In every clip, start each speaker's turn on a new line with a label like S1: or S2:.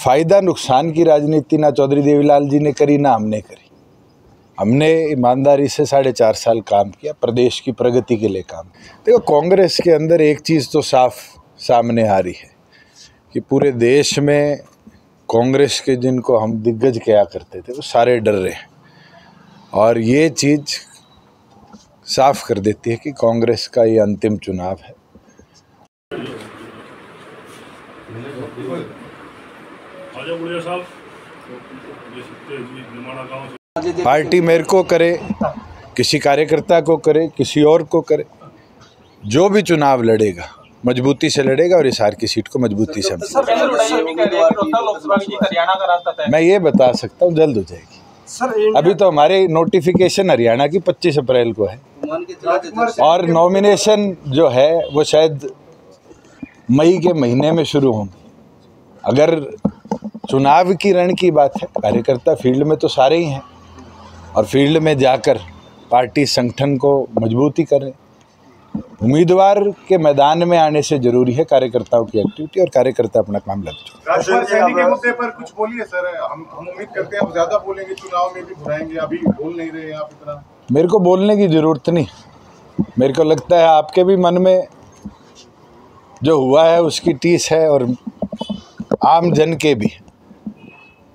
S1: फ़ायदा नुकसान की राजनीति ना चौधरी देवीलाल जी ने करी ना हमने करी। हमने ईमानदारी से 4.5 साल काम किया, प्रदेश की प्रगति के लिए काम। देखो, कांग्रेस के अंदर एक चीज़ तो साफ सामने आ रही है कि पूरे देश में कांग्रेस के जिनको हम दिग्गज क्या करते थे वो सारे डर रहे हैं, और ये चीज़ साफ कर देती है कि कांग्रेस का ये अंतिम चुनाव है। पार्टी मेरे को करे, किसी कार्यकर्ता को करे, किसी और को करे, जो भी चुनाव लड़ेगा मजबूती से लड़ेगा और इस हार की सीट को मजबूती से मैं ये बता सकता हूँ जल्द हो जाएगी। अभी तो हमारे नोटिफिकेशन हरियाणा की 25 अप्रैल को है और नॉमिनेशन जो है वो शायद मई के महीने में शुरू होंगे। अगर चुनाव की रण की बात है, कार्यकर्ता फील्ड में तो सारे ही हैं और फील्ड में जाकर पार्टी संगठन को मजबूती करें। उम्मीदवार के मैदान में आने से जरूरी है कार्यकर्ताओं की एक्टिविटी, और कार्यकर्ता अपना काम लग चुके।
S2: राष्ट्रपति सैनिक के मुद्दे पर कुछ बोलिए सर, हम उम्मीद करते हैं आप ज्यादा बोलेंगे, चुनाव में भी घुराएंगे, अभी बोल नहीं रहे आप इतना।
S1: मेरे को बोलने की जरूरत नहीं। मेरे को लगता है आपके भी मन में जो हुआ है उसकी टीस है और आम जन के भी,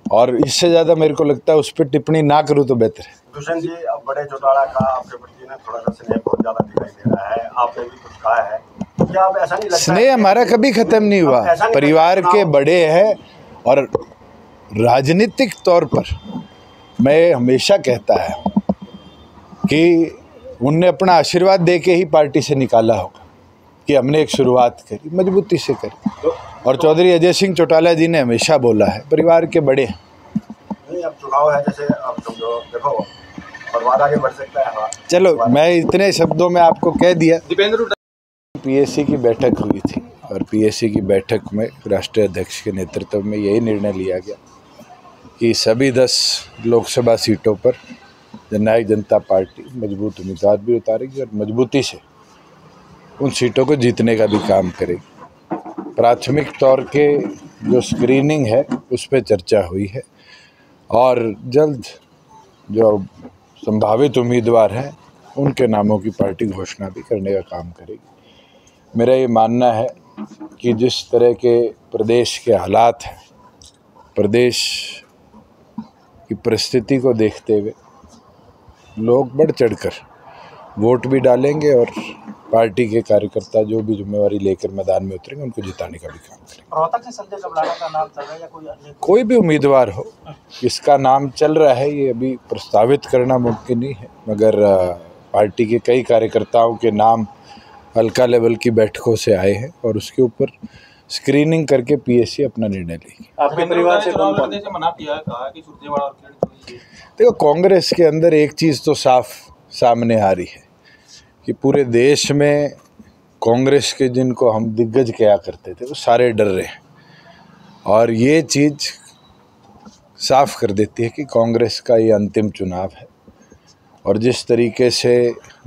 S1: और इससे ज़्यादा मेरे को लगता है उस पर टिप्पणी ना करूँ तो बेहतर है।
S2: दुष्यंत जी, अब बड़े चौटाला का आपके प्रति ना थोड़ा सा स्नेह बहुत ज़्यादा दिखाई दे रहा है, आपने भी कुछ कहा है, क्या आप ऐसा नहीं लगता? स्नेह
S1: हमारा कभी ख़त्म नहीं हुआ, परिवार के बड़े हैं, और राजनीतिक तौर पर मैं हमेशा कहता है कि उनने अपना आशीर्वाद दे के ही पार्टी से निकाला होगा कि हमने एक शुरुआत करी, मजबूती से करी। और चौधरी अजय सिंह चौटाला जी ने हमेशा बोला है परिवार के बड़े हैं।
S2: नहीं, अब चुनाव है, जैसे अब समझो, देखो परिवार आगे बढ़ सकता है।
S1: चलो, मैं इतने शब्दों में आपको कह दिया। पीएससी की बैठक हुई थी और पीएससी की बैठक में राष्ट्रीय अध्यक्ष के नेतृत्व में यही निर्णय लिया गया कि सभी 10 लोकसभा सीटों पर जननायक जनता पार्टी मजबूत उम्मीदवार भी उतारेगी और मजबूती से उन सीटों को जीतने का भी काम करेगी। प्राथमिक तौर के जो स्क्रीनिंग है उस पर चर्चा हुई है और जल्द जो संभावित उम्मीदवार हैं उनके नामों की पार्टी घोषणा भी करने का काम करेगी। मेरा ये मानना है कि जिस तरह के प्रदेश के हालात हैं, प्रदेश की परिस्थिति को देखते हुए लोग बढ़ चढ़कर वोट भी डालेंगे और पार्टी के कार्यकर्ता जो भी जिम्मेवारी लेकर मैदान में उतरेंगे उनको जिताने का भी काम करेंगे।
S3: रोहतक से संजय कबलाना का नाम चल रहा है या कोई अन्य?
S1: कोई भी उम्मीदवार हो, इसका नाम चल रहा है, ये अभी प्रस्तावित करना मुमकिन नहीं है, मगर पार्टी के कई कार्यकर्ताओं के नाम हल्का लेवल की बैठकों से आए हैं और उसके ऊपर स्क्रीनिंग करके पीएससी अपना निर्णय लेगी।
S3: आपके परिवार से मना किया है, कहा कि सुरजेवाला और
S1: देखो, कांग्रेस के अंदर एक चीज़ तो साफ सामने आ रही है कि पूरे देश में कांग्रेस के जिनको हम दिग्गज क्या करते थे वो सारे डर रहे हैं, और ये चीज़ साफ कर देती है कि कांग्रेस का ये अंतिम चुनाव है। और जिस तरीके से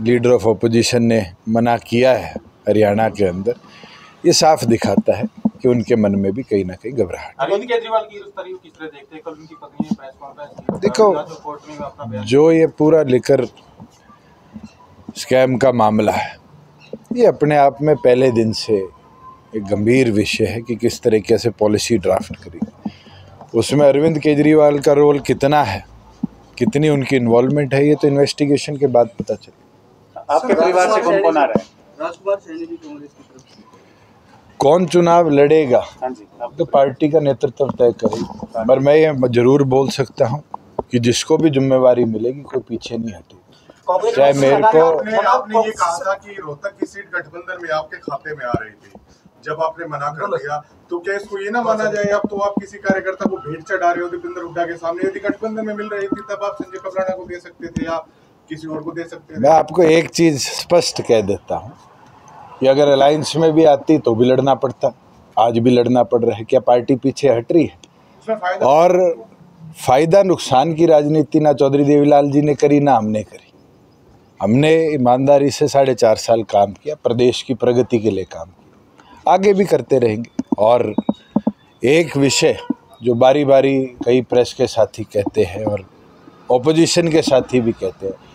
S1: लीडर ऑफ अपोजिशन ने मना किया है हरियाणा के अंदर, ये साफ दिखाता है कि उनके मन में भी कहीं ना कहीं घबराहट।
S3: अरविंद केजरीवाल की तारीफ किस तरह देखते हैं? कल उनकी पत्नी ने प्रेस कॉन्फ्रेंस की।
S1: देखो, जो ये पूरा लेकर स्कैम का मामला है, ये अपने आप में पहले दिन से एक गंभीर विषय है कि किस तरीके से पॉलिसी ड्राफ्ट करी। उसमें अरविंद केजरीवाल का रोल कितना है, कितनी उनकी इन्वॉल्वमेंट है, ये तो इन्वेस्टिगेशन के बाद पता चले।
S3: आपके परिवार से कौन कौन आ रहा है?
S4: राजकुमार सैनी भी कांग्रेस की तरफ से।
S1: कौन चुनाव लड़ेगा तो पार्टी का नेतृत्व तय करेगी, पर मैं ये जरूर बोल सकता हूँ कि जिसको भी जिम्मेवारी मिलेगी कोई पीछे नहीं हटेगी। चाहे मेरे को
S2: आपने ये कहा था कि रोहतक की सीट गठबंधन में आपके खाते में आ रही थी, जब आपने मना कर दिया तो क्या इसको ये ना माना जाए अब तो आप किसी कार्यकर्ता को भेंट चढ़ा रहे हो दीपेंद्र हुड्डा के सामने? यदि गठबंधन में मिल रही थी तब आप संजय कबलाना को दे सकते थे या किसी और को दे सकते थे।
S1: मैं आपको एक चीज स्पष्ट कह देता हूँ कि अगर अलायंस में भी आती तो भी लड़ना पड़ता, आज भी लड़ना पड़ रहा है। क्या पार्टी पीछे हट रही है? और फायदा नुकसान की राजनीति ना चौधरी देवीलाल जी ने करी ना हमने करी। हमने ईमानदारी से 4.5 साल काम किया, प्रदेश की प्रगति के लिए काम किया, आगे भी करते रहेंगे। और एक विषय जो बारी बारी कई प्रेस के साथी कहते हैं और ऑपोजिशन के साथी भी कहते हैं